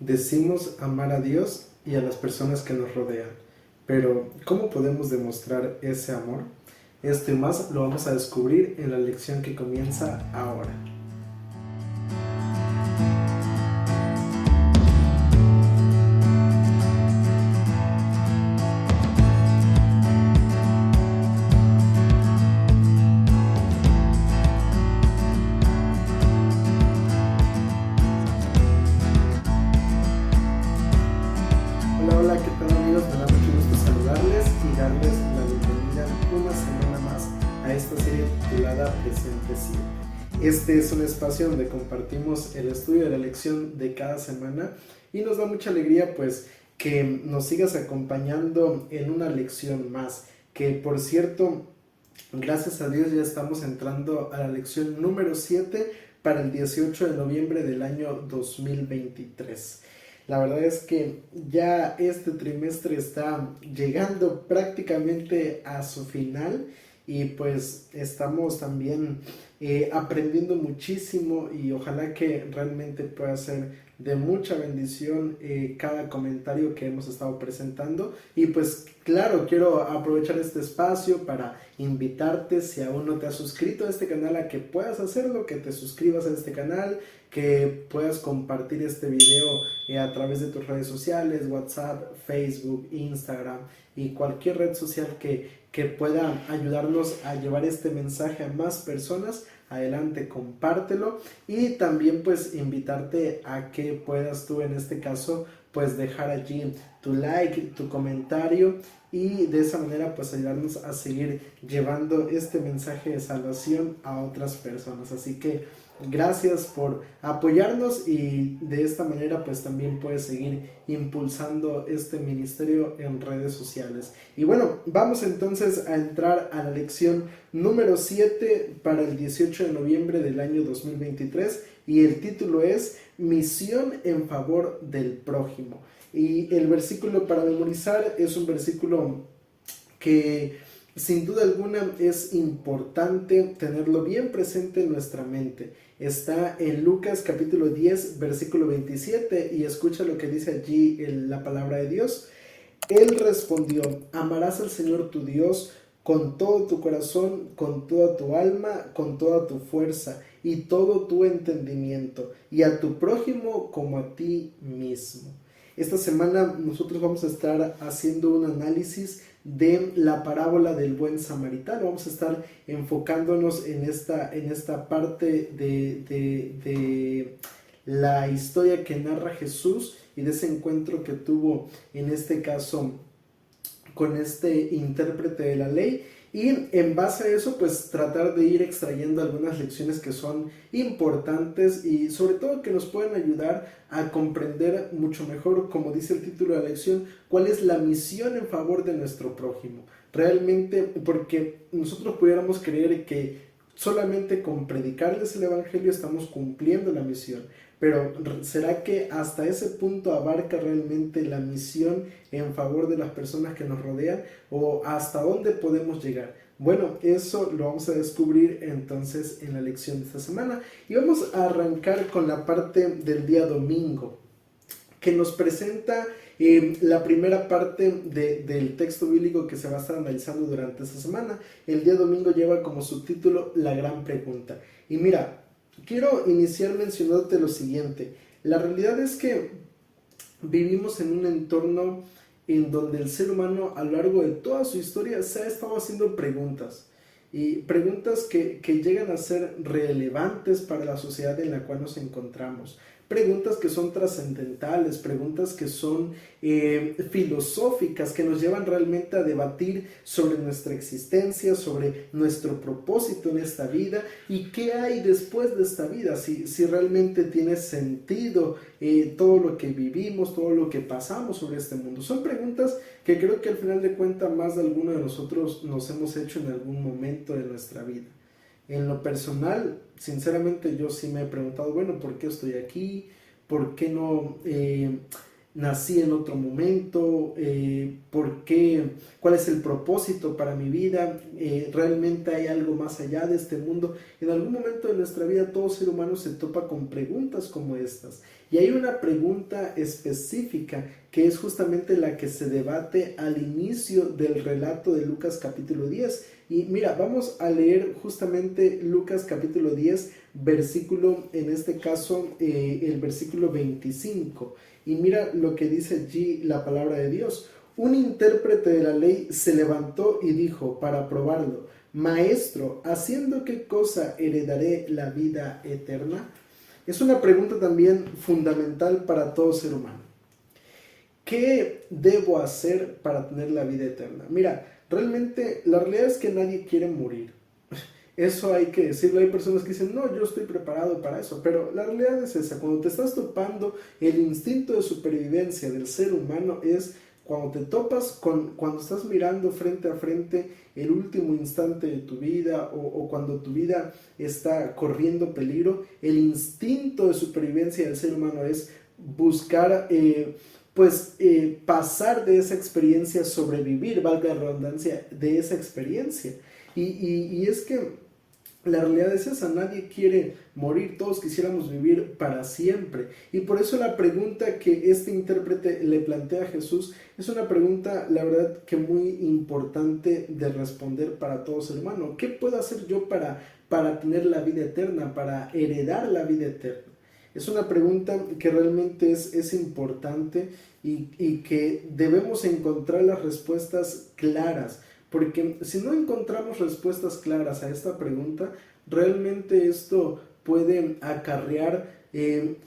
Decimos amar a Dios y a las personas que nos rodean, pero ¿cómo podemos demostrar ese amor? Esto y más lo vamos a descubrir en la lección que comienza ahora. Hola, hola, ¿qué tal amigos? Me da mucho gusto saludarles y darles la bienvenida una semana más a esta serie titulada Presente Siempre. Este es un espacio donde compartimos el estudio de la lección de cada semana y nos da mucha alegría pues que nos sigas acompañando en una lección más, que por cierto, gracias a Dios ya estamos entrando a la lección número 7 para el 18 de noviembre del año 2023. La verdad es que ya este trimestre está llegando prácticamente a su final y pues estamos también aprendiendo muchísimo y ojalá que realmente pueda ser de mucha bendición cada comentario que hemos estado presentando. Y pues claro, quiero aprovechar este espacio para invitarte, si aún no te has suscrito a este canal, a que puedas hacerlo, que te suscribas a este canal, que puedas compartir este video a través de tus redes sociales, WhatsApp, Facebook, Instagram y cualquier red social que pueda ayudarnos a llevar este mensaje a más personas. Adelante, compártelo y también pues invitarte a que puedas tú en este caso pues dejar allí tu like, tu comentario y de esa manera pues ayudarnos a seguir llevando este mensaje de salvación a otras personas. Así que gracias por apoyarnos y de esta manera pues también puedes seguir impulsando este ministerio en redes sociales. Y bueno, vamos entonces a entrar a la lección número 7 para el 18 de noviembre del año 2023 y el título es Misión en favor del prójimo. Y el versículo para memorizar es un versículo que sin duda alguna es importante tenerlo bien presente en nuestra mente. Está en Lucas capítulo 10 versículo 27 y escucha lo que dice allí la palabra de Dios. Él respondió: amarás al Señor tu Dios con todo tu corazón, con toda tu alma, con toda tu fuerza y todo tu entendimiento, y a tu prójimo como a ti mismo. Esta semana nosotros vamos a estar haciendo un análisis de la parábola del buen samaritano. Vamos a estar enfocándonos en esta parte de la historia que narra Jesús y de ese encuentro que tuvo en este caso con este intérprete de la ley, y en base a eso pues tratar de ir extrayendo algunas lecciones que son importantes y sobre todo que nos pueden ayudar a comprender mucho mejor, como dice el título de la lección, cuál es la misión en favor de nuestro prójimo. Realmente, porque nosotros pudiéramos creer que solamente con predicarles el evangelio estamos cumpliendo la misión, pero ¿será que hasta ese punto abarca realmente la misión en favor de las personas que nos rodean? ¿O hasta dónde podemos llegar? Bueno, eso lo vamos a descubrir entonces en la lección de esta semana. Y vamos a arrancar con la parte del día domingo, que nos presenta la primera parte del texto bíblico que se va a estar analizando durante esta semana. El día domingo lleva como subtítulo La Gran Pregunta. Y mira, quiero iniciar mencionándote lo siguiente. La realidad es que vivimos en un entorno en donde el ser humano a lo largo de toda su historia se ha estado haciendo preguntas. Y preguntas que llegan a ser relevantes para la sociedad en la cual nos encontramos. Preguntas que son trascendentales, preguntas que son filosóficas, que nos llevan realmente a debatir sobre nuestra existencia, sobre nuestro propósito en esta vida y qué hay después de esta vida, si realmente tiene sentido todo lo que vivimos, todo lo que pasamos sobre este mundo. Son preguntas que creo que al final de cuentas más de alguno de nosotros nos hemos hecho en algún momento de nuestra vida. En lo personal, sinceramente yo sí me he preguntado, bueno, ¿por qué estoy aquí? ¿Por qué no nací en otro momento, por qué, cuál es el propósito para mi vida, realmente hay algo más allá de este mundo. En algún momento de nuestra vida todo ser humano se topa con preguntas como estas. Y hay una pregunta específica que es justamente la que se debate al inicio del relato de Lucas capítulo 10. Y mira, vamos a leer justamente Lucas capítulo 10, versículo, en este caso, el versículo 25. Y mira lo que dice allí la palabra de Dios. Un intérprete de la ley se levantó y dijo para probarlo: Maestro, ¿haciendo qué cosa heredaré la vida eterna? Es una pregunta también fundamental para todo ser humano. ¿Qué debo hacer para tener la vida eterna? Mira, realmente la realidad es que nadie quiere morir. Eso hay que decirlo. Hay personas que dicen, no, yo estoy preparado para eso, pero la realidad es esa. Cuando te estás topando, el instinto de supervivencia del ser humano es cuando te topas cuando estás mirando frente a frente el último instante de tu vida, o cuando tu vida está corriendo peligro. El instinto de supervivencia del ser humano es buscar pasar de esa experiencia, sobrevivir, valga la redundancia, de esa experiencia. Y es que la realidad es esa, nadie quiere morir, todos quisiéramos vivir para siempre. Y por eso la pregunta que este intérprete le plantea a Jesús es una pregunta, la verdad, que muy importante de responder para todo ser humano. ¿Qué puedo hacer yo para tener la vida eterna, para heredar la vida eterna? Es una pregunta que realmente es importante y que debemos encontrar las respuestas claras. Porque si no encontramos respuestas claras a esta pregunta, realmente esto puede acarrear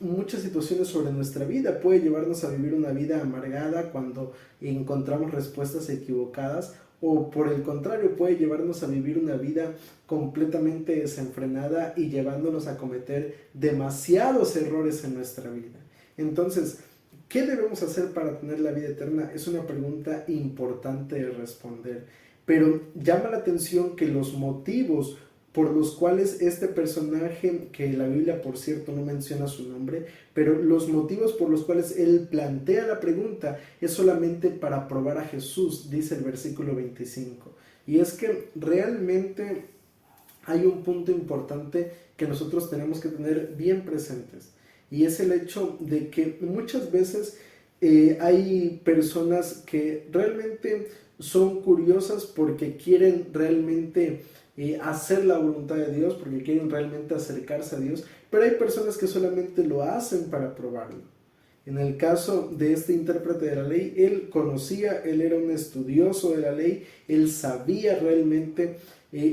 muchas situaciones sobre nuestra vida. Puede llevarnos a vivir una vida amargada cuando encontramos respuestas equivocadas, o por el contrario, puede llevarnos a vivir una vida completamente desenfrenada y llevándonos a cometer demasiados errores en nuestra vida. Entonces, ¿qué debemos hacer para tener la vida eterna? Es una pregunta importante de responder. Pero llama la atención que los motivos por los cuales este personaje, que la Biblia por cierto no menciona su nombre, pero los motivos por los cuales él plantea la pregunta es solamente para probar a Jesús, dice el versículo 25. Y es que realmente hay un punto importante que nosotros tenemos que tener bien presentes, y es el hecho de que muchas veces hay personas que realmente son curiosas porque quieren realmente hacer la voluntad de Dios, porque quieren realmente acercarse a Dios, pero hay personas que solamente lo hacen para probarlo. En el caso de este intérprete de la ley, él conocía, él era un estudioso de la ley, él sabía realmente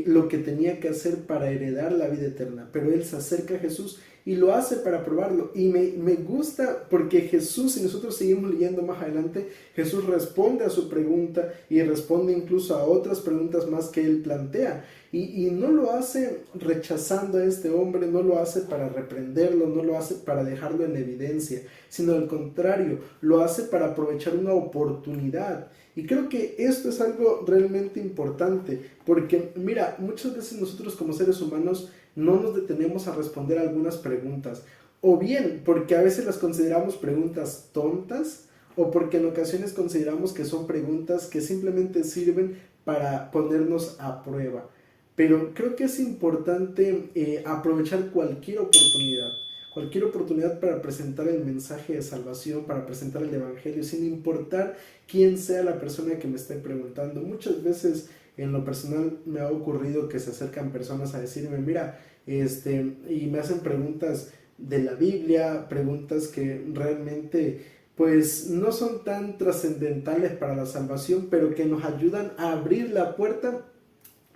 lo que tenía que hacer para heredar la vida eterna, pero él se acerca a Jesús y lo hace para probarlo. Y me gusta porque Jesús, si nosotros seguimos leyendo más adelante, Jesús responde a su pregunta y responde incluso a otras preguntas más que él plantea. Y no lo hace rechazando a este hombre, no lo hace para reprenderlo, no lo hace para dejarlo en evidencia, sino al contrario, lo hace para aprovechar una oportunidad. Y creo que esto es algo realmente importante, porque mira, muchas veces nosotros como seres humanos no nos detenemos a responder algunas preguntas, o bien porque a veces las consideramos preguntas tontas, o porque en ocasiones consideramos que son preguntas que simplemente sirven para ponernos a prueba. Pero creo que es importante aprovechar cualquier oportunidad para presentar el mensaje de salvación, para presentar el evangelio, sin importar quién sea la persona que me esté preguntando. Muchas veces en lo personal me ha ocurrido que se acercan personas a decirme, mira, y me hacen preguntas de la Biblia, preguntas que realmente pues no son tan trascendentales para la salvación, pero que nos ayudan a abrir la puerta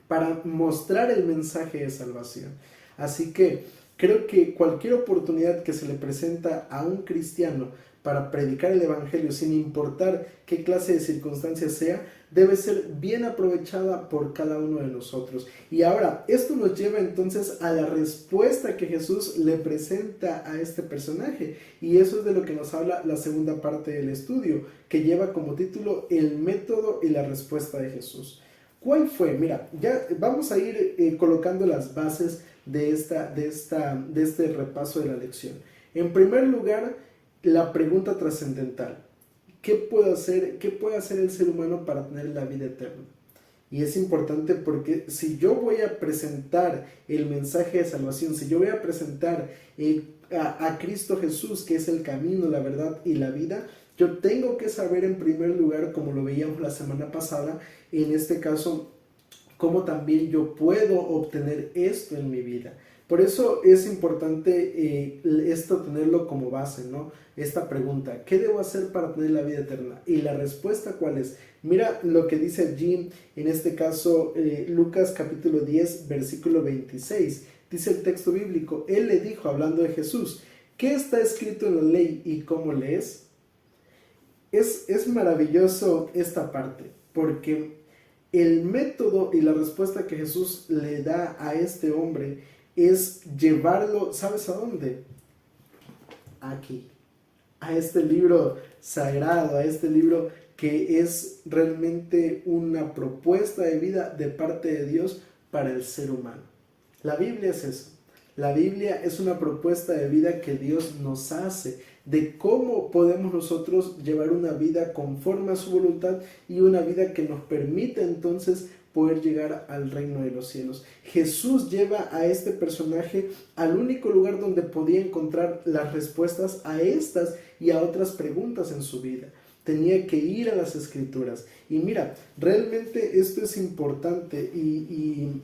para mostrar el mensaje de salvación. Así que creo que cualquier oportunidad que se le presenta a un cristiano para predicar el evangelio, sin importar qué clase de circunstancias sea, debe ser bien aprovechada por cada uno de nosotros. Y ahora, esto nos lleva entonces a la respuesta que Jesús le presenta a este personaje, y eso es de lo que nos habla la segunda parte del estudio, que lleva como título El método y la respuesta de Jesús. ¿Cuál fue? Mira, ya vamos a ir colocando las bases de este repaso de la lección. En primer lugar, la pregunta trascendental: ¿qué puede hacer el ser humano para tener la vida eterna? Y es importante porque si yo voy a presentar el mensaje de salvación, si yo voy a presentar a Cristo Jesús, que es el camino, la verdad y la vida, yo tengo que saber en primer lugar, como lo veíamos la semana pasada, en este caso, cómo también yo puedo obtener esto en mi vida. Por eso es importante esto tenerlo como base, ¿no? Esta pregunta: ¿qué debo hacer para tener la vida eterna? Y la respuesta, ¿cuál es? Mira lo que dice allí, en este caso, Lucas capítulo 10, versículo 26. Dice el texto bíblico: Él le dijo, hablando de Jesús: ¿qué está escrito en la ley y cómo lees? Es maravilloso esta parte, porque el método y la respuesta que Jesús le da a este hombre es llevarlo, ¿sabes a dónde? Aquí, a este libro sagrado, a este libro que es realmente una propuesta de vida de parte de Dios para el ser humano. La Biblia es eso. La Biblia es una propuesta de vida que Dios nos hace, de cómo podemos nosotros llevar una vida conforme a su voluntad y una vida que nos permite entonces poder llegar al reino de los cielos. Jesús lleva a este personaje al único lugar donde podía encontrar las respuestas a estas y a otras preguntas en su vida. Tenía que ir a las Escrituras. Y mira, realmente esto es importante y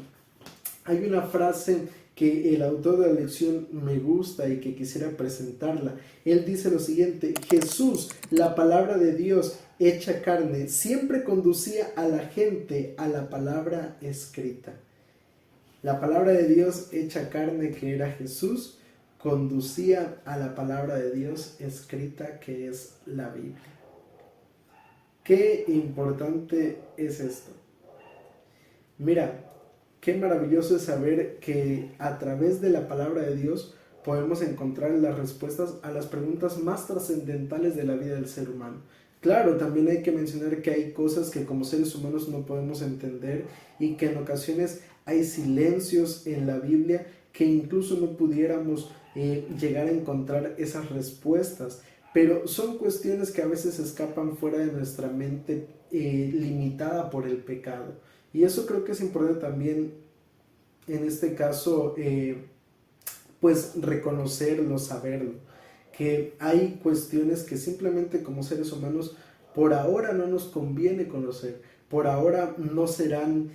hay una frase que el autor de la lección me gusta y que quisiera presentarla. Él dice lo siguiente: Jesús, la palabra de Dios hecha carne, siempre conducía a la gente a la palabra escrita. La palabra de Dios hecha carne, que era Jesús, conducía a la palabra de Dios escrita, que es la Biblia. Qué importante es esto. Mira, qué maravilloso es saber que a través de la palabra de Dios podemos encontrar las respuestas a las preguntas más trascendentales de la vida del ser humano. Claro, también hay que mencionar que hay cosas que como seres humanos no podemos entender y que en ocasiones hay silencios en la Biblia que incluso no pudiéramos llegar a encontrar esas respuestas. Pero son cuestiones que a veces escapan fuera de nuestra mente limitada por el pecado. Y eso creo que es importante también, en este caso, pues reconocerlo, saberlo. Que hay cuestiones que simplemente como seres humanos por ahora no nos conviene conocer. Por ahora no serán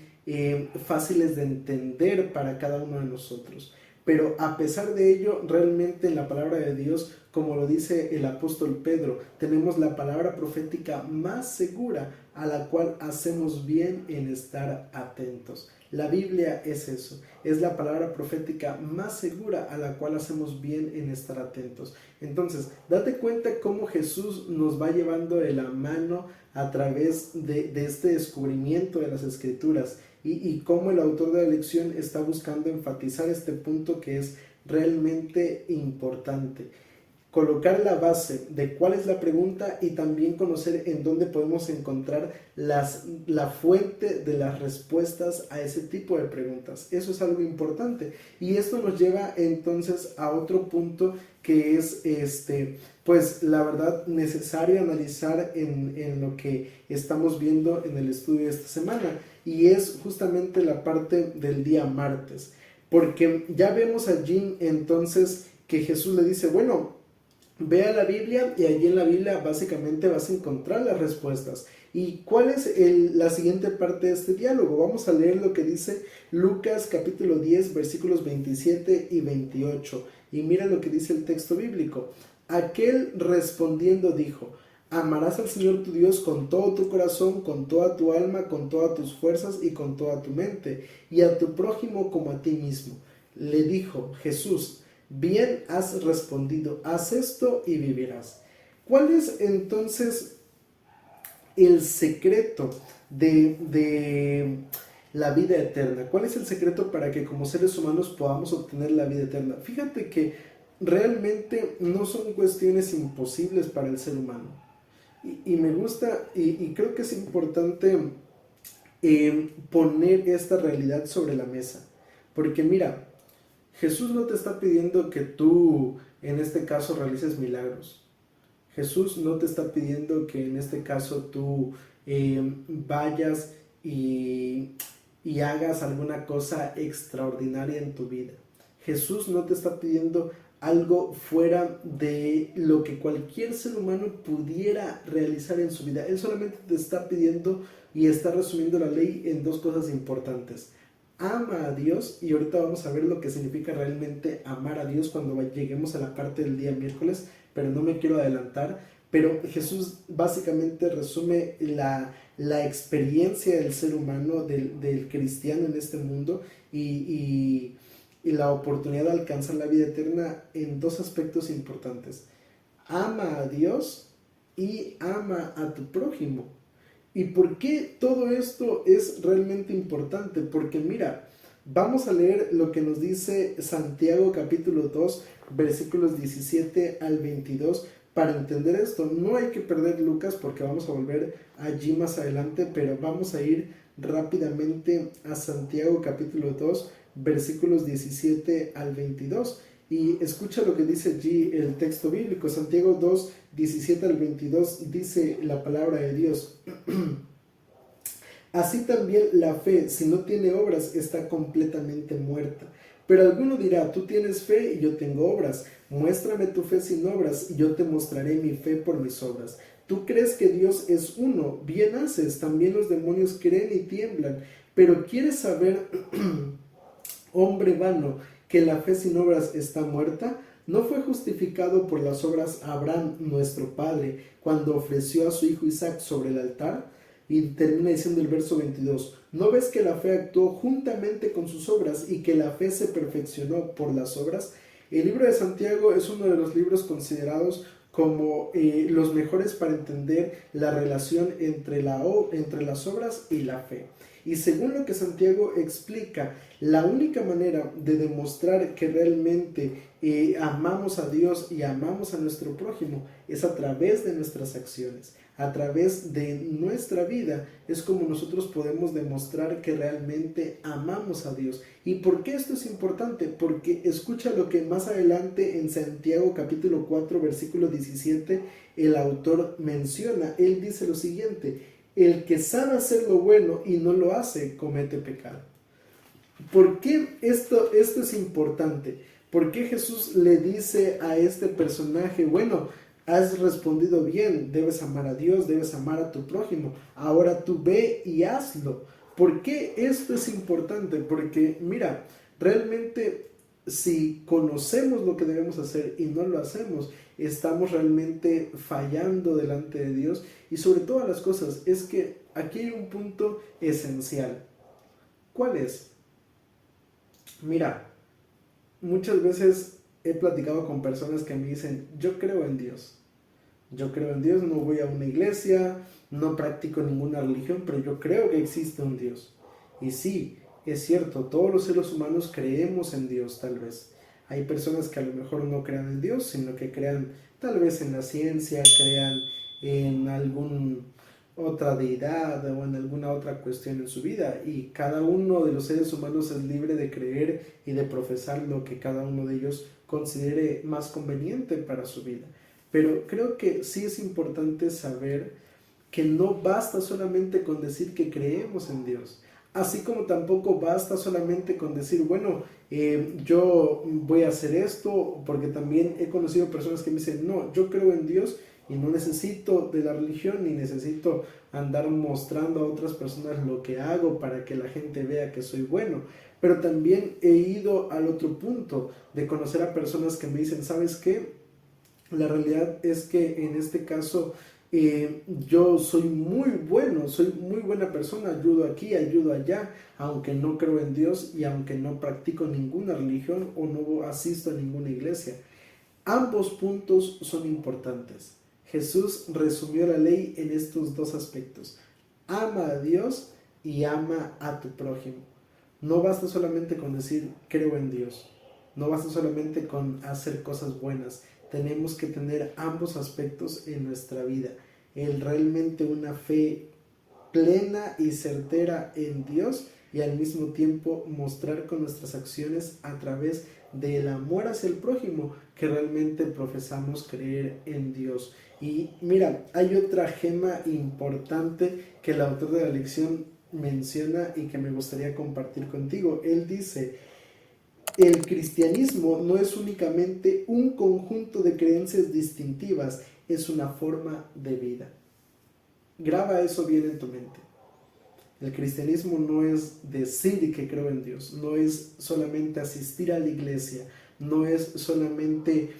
fáciles de entender para cada uno de nosotros. Pero a pesar de ello, realmente en la palabra de Dios, como lo dice el apóstol Pedro, tenemos la palabra profética más segura a la cual hacemos bien en estar atentos. La Biblia es eso, es la palabra profética más segura a la cual hacemos bien en estar atentos. Entonces, date cuenta cómo Jesús nos va llevando de la mano a través de este descubrimiento de las Escrituras y cómo el autor de la lección está buscando enfatizar este punto que es realmente importante. Colocar la base de cuál es la pregunta y también conocer en dónde podemos encontrar la fuente de las respuestas a ese tipo de preguntas. Eso es algo importante. Y esto nos lleva entonces a otro punto que es pues la verdad necesario analizar en lo que estamos viendo en el estudio de esta semana. Y es justamente la parte del día martes. Porque ya vemos allí entonces que Jesús le dice, bueno, ve a la Biblia y allí en la Biblia básicamente vas a encontrar las respuestas. ¿Y cuál es la siguiente parte de este diálogo? Vamos a leer lo que dice Lucas capítulo 10 versículos 27 y 28. Y mira lo que dice el texto bíblico. Aquel respondiendo dijo: amarás al Señor tu Dios con todo tu corazón, con toda tu alma, con todas tus fuerzas y con toda tu mente, y a tu prójimo como a ti mismo. Le dijo Jesús: bien has respondido, haz esto y vivirás. ¿Cuál es entonces el secreto de la vida eterna? ¿Cuál es el secreto para que como seres humanos podamos obtener la vida eterna? Fíjate que realmente no son cuestiones imposibles para el ser humano. Y me gusta y creo que es importante poner esta realidad sobre la mesa. Porque mira, Jesús no te está pidiendo que tú, en este caso, realices milagros. Jesús no te está pidiendo que en este caso tú vayas y hagas alguna cosa extraordinaria en tu vida. Jesús no te está pidiendo algo fuera de lo que cualquier ser humano pudiera realizar en su vida. Él solamente te está pidiendo y está resumiendo la ley en dos cosas importantes. Ama a Dios, y ahorita vamos a ver lo que significa realmente amar a Dios cuando lleguemos a la parte del día miércoles, pero no me quiero adelantar. Pero Jesús básicamente resume la experiencia del ser humano, del cristiano en este mundo y la oportunidad de alcanzar la vida eterna en dos aspectos importantes. Ama a Dios y ama a tu prójimo. ¿Y por qué todo esto es realmente importante? Porque mira, vamos a leer lo que nos dice Santiago capítulo 2, versículos 17 al 22. Para entender esto, no hay que perder Lucas porque vamos a volver allí más adelante, pero vamos a ir rápidamente a Santiago capítulo 2, versículos 17 al 22. Y escucha lo que dice allí el texto bíblico. Santiago 2, 17 al 22 dice la palabra de Dios. Así también la fe, si no tiene obras, está completamente muerta. Pero alguno dirá, tú tienes fe y yo tengo obras. Muéstrame tu fe sin obras y yo te mostraré mi fe por mis obras. Tú crees que Dios es uno, bien haces, también los demonios creen y tiemblan. Pero ¿quieres saber, hombre vano, que la fe sin obras está muerta? ¿No fue justificado por las obras Abraham, nuestro padre, cuando ofreció a su hijo Isaac sobre el altar? Y termina diciendo el verso 22, ¿no ves que la fe actuó juntamente con sus obras y que la fe se perfeccionó por las obras? El libro de Santiago es uno de los libros considerados como los mejores para entender la relación entre las obras y la fe. Y según lo que Santiago explica, la única manera de demostrar que realmente amamos a Dios y amamos a nuestro prójimo es a través de nuestras acciones, a través de nuestra vida. Es como nosotros podemos demostrar que realmente amamos a Dios. ¿Y por qué esto es importante? Porque escucha lo que más adelante en Santiago capítulo 4 versículo 17 el autor menciona. Él dice lo siguiente: el que sabe hacer lo bueno y no lo hace, comete pecado. ¿Por qué esto es importante? ¿Por qué Jesús le dice a este personaje, bueno, has respondido bien, debes amar a Dios, debes amar a tu prójimo, ahora tú ve y hazlo? ¿Por qué esto es importante? Porque mira, realmente si conocemos lo que debemos hacer y no lo hacemos, estamos realmente fallando delante de Dios. Y sobre todas las cosas, es que aquí hay un punto esencial. ¿Cuál es? Mira, muchas veces he platicado con personas que me dicen, yo creo en Dios. Yo creo en Dios, no voy a una iglesia, no practico ninguna religión, pero yo creo que existe un Dios. Y sí, es cierto, todos los seres humanos creemos en Dios tal vez. Hay personas que a lo mejor no crean en Dios, sino que crean tal vez en la ciencia, crean en alguna otra deidad o en alguna otra cuestión en su vida. Y cada uno de los seres humanos es libre de creer y de profesar lo que cada uno de ellos considere más conveniente para su vida. Pero creo que sí es importante saber que no basta solamente con decir que creemos en Dios. Así como tampoco basta solamente con decir, bueno, yo voy a hacer esto, porque también he conocido personas que me dicen, no, yo creo en Dios y no necesito de la religión, ni necesito andar mostrando a otras personas lo que hago para que la gente vea que soy bueno. Pero también he ido al otro punto de conocer a personas que me dicen, ¿sabes qué? La realidad es que en este caso yo soy muy bueno, soy muy buena persona, ayudo aquí, ayudo allá, aunque no creo en Dios y aunque no practico ninguna religión o no asisto a ninguna iglesia. Ambos puntos son importantes. Jesús resumió la ley en estos dos aspectos: ama a Dios y ama a tu prójimo. No basta solamente con decir creo en Dios, no basta solamente con hacer cosas buenas. Tenemos que tener ambos aspectos en nuestra vida. El realmente una fe plena y certera en Dios, y al mismo tiempo mostrar con nuestras acciones a través del amor hacia el prójimo que realmente profesamos creer en Dios. Y mira, hay otra gema importante que el autor de la lección menciona y que me gustaría compartir contigo. Él dice: el cristianismo no es únicamente un conjunto de creencias distintivas, es una forma de vida. Graba eso bien en tu mente. El cristianismo no es decir que creo en Dios, no es solamente asistir a la iglesia, no es solamente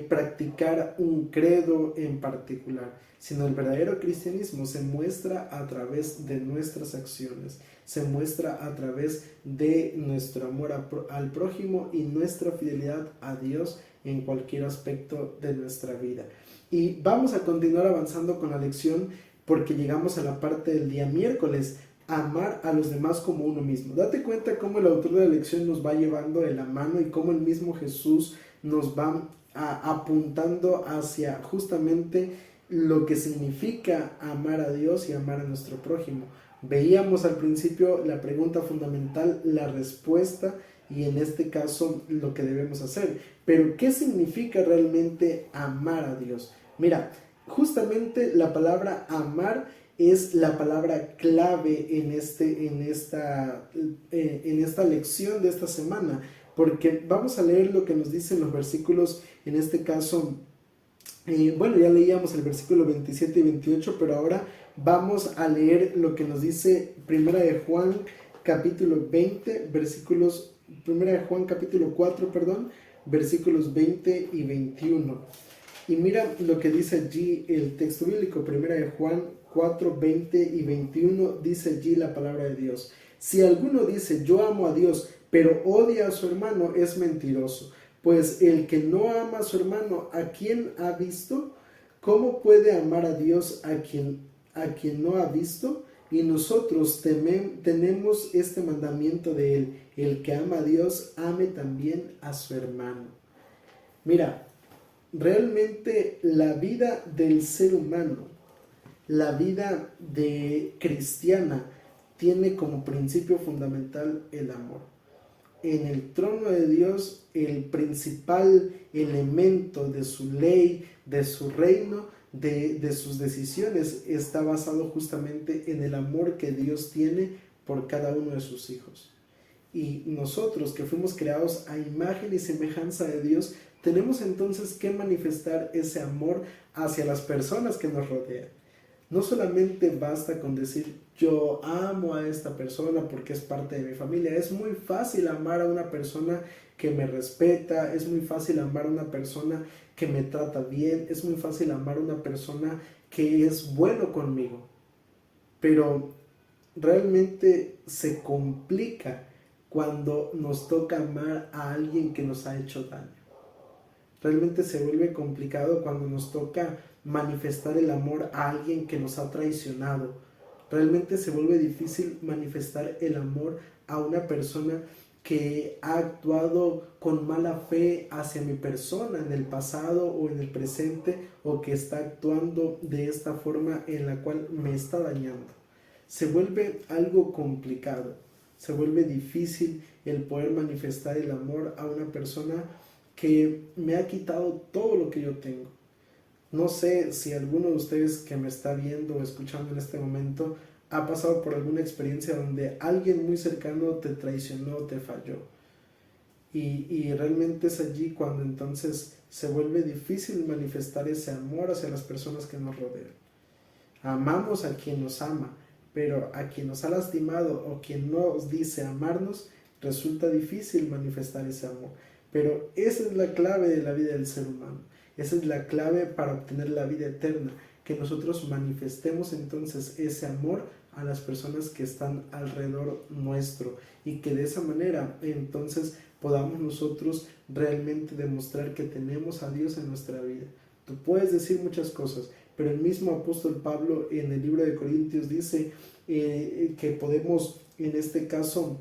practicar un credo en particular, sino el verdadero cristianismo se muestra a través de nuestras acciones, se muestra a través de nuestro amor al prójimo y nuestra fidelidad a Dios en cualquier aspecto de nuestra vida. Y vamos a continuar avanzando con la lección porque llegamos a la parte del día miércoles: amar a los demás como uno mismo. Date cuenta cómo el autor de la lección nos va llevando de la mano y cómo el mismo Jesús nos va apuntando hacia justamente lo que significa amar a Dios y amar a nuestro prójimo. Veíamos al principio la pregunta fundamental, la respuesta y en este caso lo que debemos hacer. Pero ¿qué significa realmente amar a Dios? Mira, justamente la palabra amar es la palabra clave en esta lección de esta semana, porque vamos a leer lo que nos dicen los versículos, en este caso, ya leíamos el versículo 27 y 28, pero ahora vamos a leer lo que nos dice Primera de Juan capítulo 20, Primera de Juan capítulo 4, versículos 20 y 21. Y mira lo que dice allí el texto bíblico. Primera de Juan 4, 20 y 21 dice allí la palabra de Dios: si alguno dice yo amo a Dios, pero odia a su hermano, es mentiroso. Pues el que no ama a su hermano, ¿a quién ha visto? ¿Cómo puede amar a Dios a quien no ha visto? Y nosotros tenemos este mandamiento de él: el que ama a Dios, ame también a su hermano. Mira, realmente la vida del ser humano, la vida de cristiana, tiene como principio fundamental el amor. En el trono de Dios, el principal elemento de su ley, de su reino, de sus decisiones, está basado justamente en el amor que Dios tiene por cada uno de sus hijos. Y nosotros, que fuimos creados a imagen y semejanza de Dios, tenemos entonces que manifestar ese amor hacia las personas que nos rodean. No solamente basta con decir yo amo a esta persona porque es parte de mi familia. Es muy fácil amar a una persona que me respeta, es muy fácil amar a una persona que me trata bien, es muy fácil amar a una persona que es bueno conmigo. Pero realmente se complica cuando nos toca amar a alguien que nos ha hecho daño. Realmente se vuelve complicado cuando nos toca manifestar el amor a alguien que nos ha traicionado. Realmente se vuelve difícil manifestar el amor a una persona que ha actuado con mala fe hacia mi persona en el pasado o en el presente, o que está actuando de esta forma en la cual me está dañando. Se vuelve algo complicado, se vuelve difícil el poder manifestar el amor a una persona que me ha quitado todo lo que yo tengo. No sé si alguno de ustedes que me está viendo o escuchando en este momento ha pasado por alguna experiencia donde alguien muy cercano te traicionó, te falló. Y realmente es allí cuando entonces se vuelve difícil manifestar ese amor hacia las personas que nos rodean. Amamos a quien nos ama, pero a quien nos ha lastimado o quien nos dice amarnos, resulta difícil manifestar ese amor. Pero esa es la clave de la vida del ser humano. Esa es la clave para obtener la vida eterna, que nosotros manifestemos entonces ese amor a las personas que están alrededor nuestro, y que de esa manera entonces podamos nosotros realmente demostrar que tenemos a Dios en nuestra vida. Tú puedes decir muchas cosas, pero el mismo apóstol Pablo en el libro de Corintios dice que podemos en este caso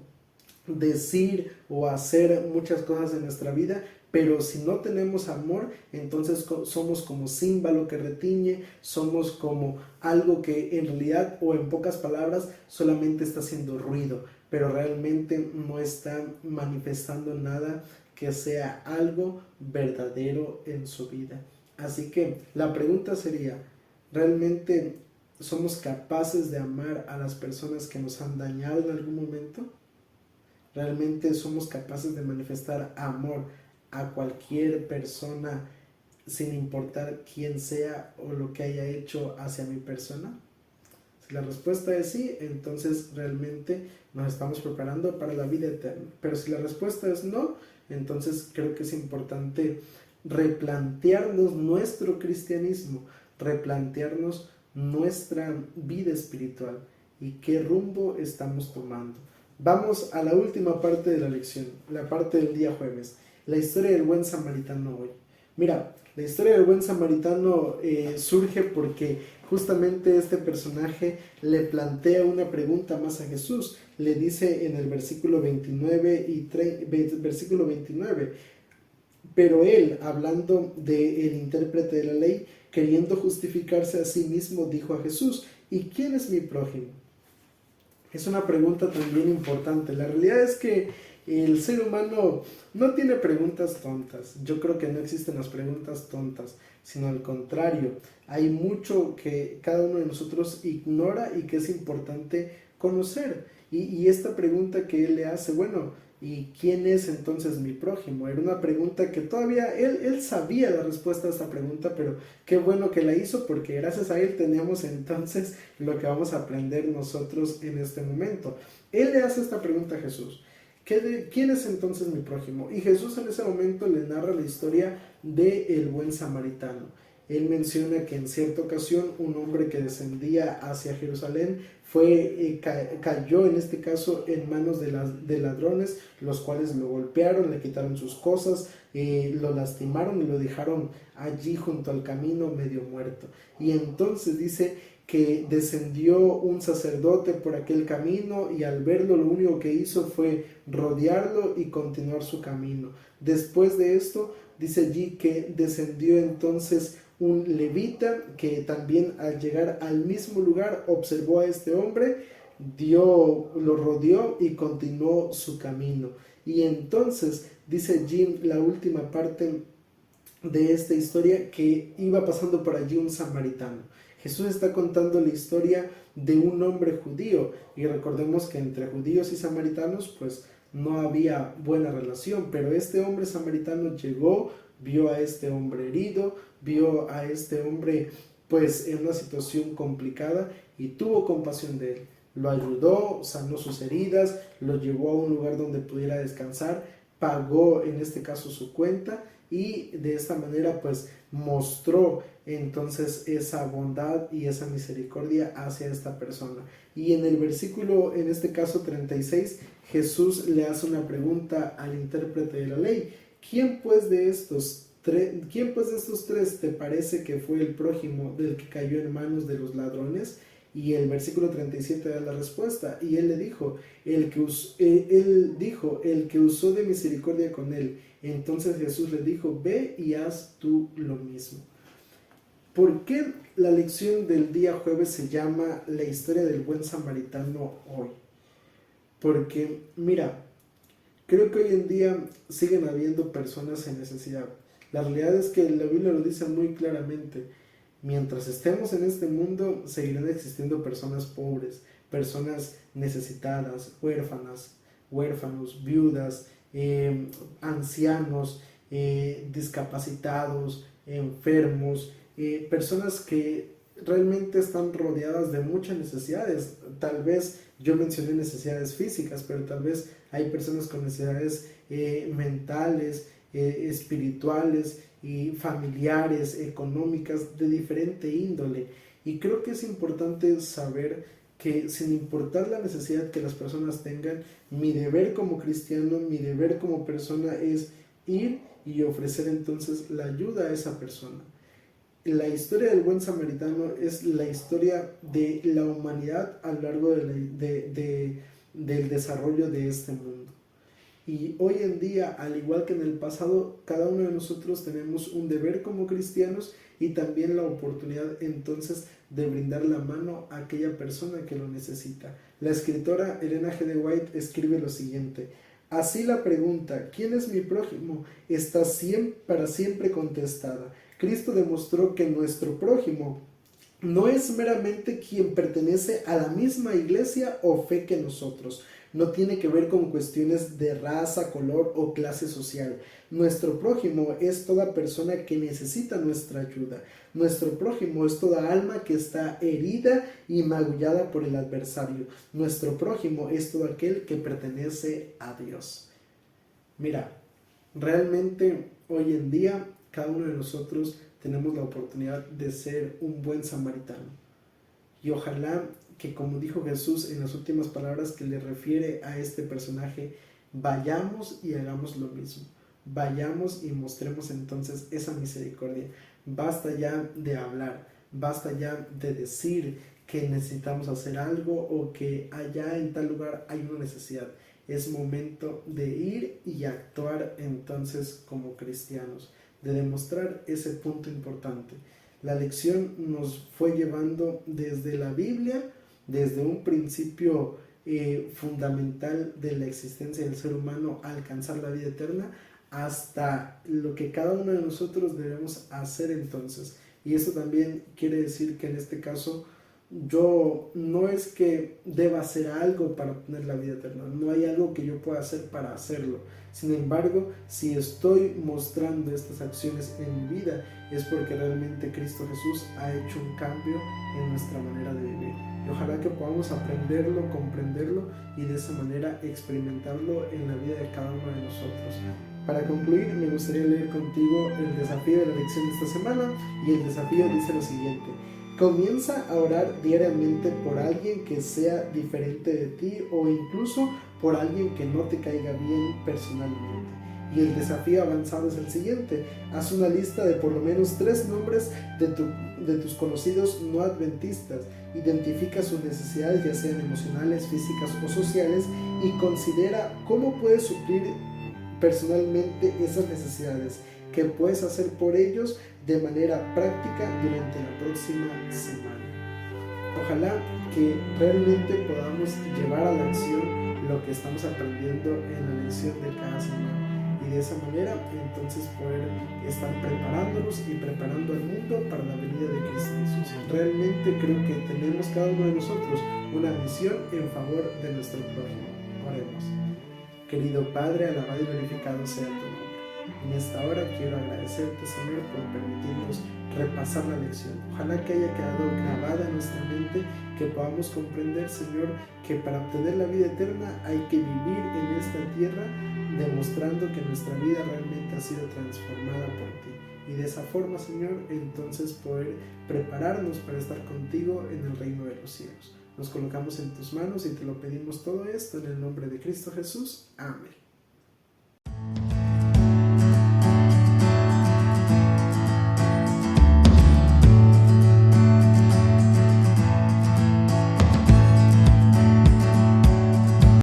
decir o hacer muchas cosas en nuestra vida, pero si no tenemos amor, entonces somos como címbalo que retiñe, somos como algo que en realidad, o en pocas palabras, solamente está haciendo ruido, pero realmente no está manifestando nada que sea algo verdadero en su vida. Así que la pregunta sería, ¿realmente somos capaces de amar a las personas que nos han dañado en algún momento? ¿Realmente somos capaces de manifestar amor a cualquier persona sin importar quién sea o lo que haya hecho hacia mi persona? Si la respuesta es sí, entonces realmente nos estamos preparando para la vida eterna. Pero si la respuesta es no, entonces creo que es importante replantearnos nuestro cristianismo, replantearnos nuestra vida espiritual y qué rumbo estamos tomando. Vamos a la última parte de la lección, la parte del día jueves, la historia del buen samaritano hoy. Mira, la historia del buen samaritano surge porque justamente este personaje le plantea una pregunta más a Jesús. Le dice en el versículo 29 versículo 29, pero él, hablando del intérprete de la ley, queriendo justificarse a sí mismo, dijo a Jesús, ¿y quién es mi prójimo? Es una pregunta también importante. La realidad es que el ser humano no tiene preguntas tontas. Yo creo que no existen las preguntas tontas, sino al contrario. Hay mucho que cada uno de nosotros ignora y que es importante conocer. Y esta pregunta que él le hace, bueno, ¿y quién es entonces mi prójimo? Era una pregunta que todavía él sabía la respuesta a esta pregunta, pero qué bueno que la hizo porque gracias a él tenemos entonces lo que vamos a aprender nosotros en este momento. Él le hace esta pregunta a Jesús. ¿Quién es entonces mi prójimo? Y Jesús en ese momento le narra la historia del buen samaritano. Él menciona que en cierta ocasión un hombre que descendía hacia Jerusalén cayó en este caso en manos de ladrones, los cuales lo golpearon, le quitaron sus cosas, lo lastimaron y lo dejaron allí junto al camino medio muerto. Y entonces dice que descendió un sacerdote por aquel camino y al verlo lo único que hizo fue rodearlo y continuar su camino. Después de esto dice allí que descendió entonces un levita que también al llegar al mismo lugar observó a este hombre, lo rodeó y continuó su camino. Y entonces dice allí la última parte de esta historia que iba pasando por allí un samaritano. Jesús está contando la historia de un hombre judío y recordemos que entre judíos y samaritanos pues no había buena relación, pero este hombre samaritano llegó, vio a este hombre herido, vio a este hombre pues en una situación complicada y tuvo compasión de él. Lo ayudó, sanó sus heridas, lo llevó a un lugar donde pudiera descansar, pagó en este caso su cuenta y de esta manera pues mostró entonces esa bondad y esa misericordia hacia esta persona. Y en el versículo, en este caso 36, Jesús le hace una pregunta al intérprete de la ley. ¿Quién pues de estos tres te parece que fue el prójimo del que cayó en manos de los ladrones? Y el versículo 37 da la respuesta. Y él le dijo, el que usó de misericordia con él. Entonces Jesús le dijo, ve y haz tú lo mismo. ¿Por qué la lección del día jueves se llama la historia del buen samaritano hoy? Porque, mira, creo que hoy en día siguen habiendo personas en necesidad. La realidad es que la Biblia lo dice muy claramente. Mientras estemos en este mundo, seguirán existiendo personas pobres, personas necesitadas, huérfanos, viudas, ancianos, discapacitados, enfermos, personas que realmente están rodeadas de muchas necesidades. Tal vez yo mencioné necesidades físicas, pero tal vez hay personas con necesidades mentales, espirituales y familiares, económicas, de diferente índole. Y creo que es importante saber que sin importar la necesidad que las personas tengan, mi deber como cristiano, mi deber como persona es ir y ofrecer entonces la ayuda a esa persona. La historia del buen samaritano es la historia de la humanidad a lo largo del desarrollo de este mundo. Y hoy en día, al igual que en el pasado, cada uno de nosotros tenemos un deber como cristianos y también la oportunidad entonces de brindar la mano a aquella persona que lo necesita. La escritora Elena G. de White escribe lo siguiente: Así la pregunta, ¿quién es mi prójimo?, está para siempre contestada. Cristo demostró que nuestro prójimo no es meramente quien pertenece a la misma iglesia o fe que nosotros. No tiene que ver con cuestiones de raza, color o clase social. Nuestro prójimo es toda persona que necesita nuestra ayuda. Nuestro prójimo es toda alma que está herida y magullada por el adversario. Nuestro prójimo es todo aquel que pertenece a Dios. Mira, realmente hoy en día cada uno de nosotros tenemos la oportunidad de ser un buen samaritano. Y ojalá que, como dijo Jesús en las últimas palabras que le refiere a este personaje, vayamos y hagamos lo mismo. Vayamos y mostremos entonces esa misericordia. Basta ya de hablar, basta ya de decir que necesitamos hacer algo o que allá en tal lugar hay una necesidad. Es momento de ir y actuar entonces como cristianos, de demostrar ese punto importante. La lección nos fue llevando desde la Biblia, desde un principio fundamental de la existencia del ser humano a alcanzar la vida eterna, hasta lo que cada uno de nosotros debemos hacer entonces. Y eso también quiere decir que en este caso yo no es que deba hacer algo para obtener la vida eterna, no hay algo que yo pueda hacer para hacerlo. Sin embargo, si estoy mostrando estas acciones en mi vida, es porque realmente Cristo Jesús ha hecho un cambio en nuestra manera de vivir. Y ojalá que podamos aprenderlo, comprenderlo y de esa manera experimentarlo en la vida de cada uno de nosotros. Para concluir, me gustaría leer contigo el desafío de la lección de esta semana, y el desafío dice lo siguiente: comienza a orar diariamente por alguien que sea diferente de ti o incluso por alguien que no te caiga bien personalmente. Y el desafío avanzado es el siguiente: haz una lista de por lo menos 3 nombres de tus conocidos no adventistas, identifica sus necesidades, ya sean emocionales, físicas o sociales, y considera cómo puedes suplir personalmente esas necesidades, que puedes hacer por ellos de manera práctica durante la próxima semana. Ojalá que realmente podamos llevar a la acción lo que estamos aprendiendo en la lección de cada semana, y de esa manera entonces poder estar preparándonos y preparando al mundo para la venida de Cristo Jesús. Realmente creo que tenemos cada uno de nosotros una misión en favor de nuestro prójimo. Oremos. Querido Padre, alabado y glorificado sea tu nombre. En esta hora quiero agradecerte, Señor, por permitirnos repasar la lección. Ojalá que haya quedado grabada en nuestra mente, que podamos comprender, Señor, que para obtener la vida eterna hay que vivir en esta tierra demostrando que nuestra vida realmente ha sido transformada por ti. Y de esa forma, Señor, entonces poder prepararnos para estar contigo en el reino de los cielos. Nos colocamos en tus manos y te lo pedimos todo esto en el nombre de Cristo Jesús. Amén.